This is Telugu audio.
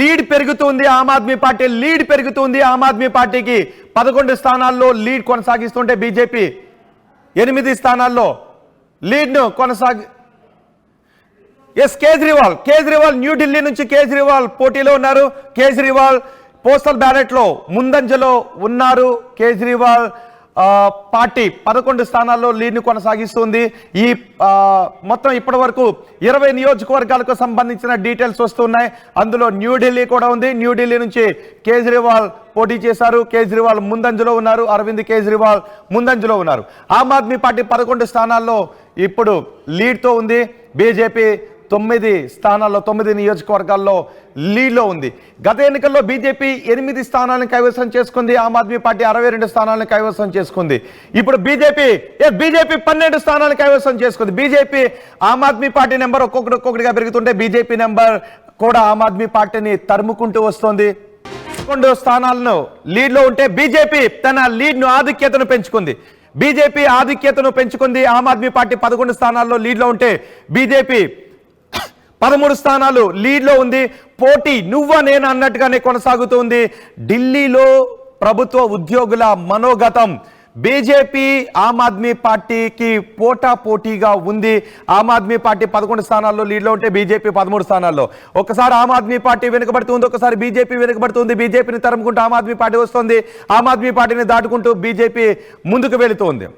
లీడ్ పెరుగుతుంది ఆమ్ ఆద్మీ పార్టీ లీడ్ పెరుగుతుంది ఆమ్ ఆద్మీ పార్టీకి 11 స్థానాల్లో లీడ్ కొనసాగిస్తుంటే బీజేపీ 8 స్థానాల్లో లీడ్ను కేజ్రీవాల్ న్యూఢిల్లీ నుంచి కేజ్రీవాల్ పోటీలో ఉన్నారు. కేజ్రీవాల్ పోస్టల్ బ్యాలెట్ లో ముందంజలో ఉన్నారు. కేజ్రీవాల్ పార్టీ 11 స్థానాల్లో లీడ్ను కొనసాగిస్తుంది. ఈ మొత్తం ఇప్పటి వరకు 20 నియోజకవర్గాలకు సంబంధించిన డీటెయిల్స్ వస్తున్నాయి. అందులో న్యూఢిల్లీ కూడా ఉంది. న్యూఢిల్లీ నుంచి కేజ్రీవాల్ పోటీ చేశారు. కేజ్రీవాల్ ముందంజలో ఉన్నారు. అరవింద్ కేజ్రీవాల్ ముందంజలో ఉన్నారు. ఆమ్ ఆద్మీ పార్టీ 11 స్థానాల్లో ఇప్పుడు లీడ్తో ఉంది. బీజేపీ 9 స్థానాల్లో 9 నియోజకవర్గాల్లో లీడ్లో ఉంది. గత ఎన్నికల్లో బీజేపీ 8 స్థానాలను కైవసం చేసుకుంది. ఆమ్ ఆద్మీ పార్టీ 62 స్థానాలను కైవసం చేసుకుంది. ఇప్పుడు బీజేపీ 12 స్థానాలను కైవసం చేసుకుంది. BJP Aam Aadmi party number ఒక్కొక్కటిగా పెరుగుతుంటే బీజేపీ నెంబర్ కూడా ఆమ్ ఆద్మీ పార్టీని తరుముకుంటూ వస్తోంది. 11 స్థానాలను లీడ్లో ఉంటే బీజేపీ తన లీడ్ను ఆధిక్యతను పెంచుకుంది. బీజేపీ ఆధిక్యతను పెంచుకుంది. ఆమ్ ఆద్మీ పార్టీ 11 స్థానాల్లో లీడ్లో ఉంటే బీజేపీ 13 స్థానాలు లీడ్లో ఉంది. పోటీ నువ్వా నేను అన్నట్టుగానే కొనసాగుతుంది. ఢిల్లీలో ప్రభుత్వ ఉద్యోగుల మనోగతం బీజేపీ ఆమ్ ఆద్మీ పార్టీకి పోటాపోటీగా ఉంది. ఆమ్ ఆద్మీ పార్టీ 11 స్థానాల్లో లీడ్లో ఉంటే బీజేపీ 13 స్థానాల్లో. ఒకసారి ఆమ్ ఆద్మీ పార్టీ వెనుకబడుతుంది, ఒకసారి బీజేపీ వెనుకబడుతుంది. బీజేపీని తరుముకుంటూ ఆమ్ ఆద్మీ పార్టీ వస్తుంది. ఆమ్ ఆద్మీ పార్టీని దాటుకుంటూ బీజేపీ ముందుకు వెళుతోంది.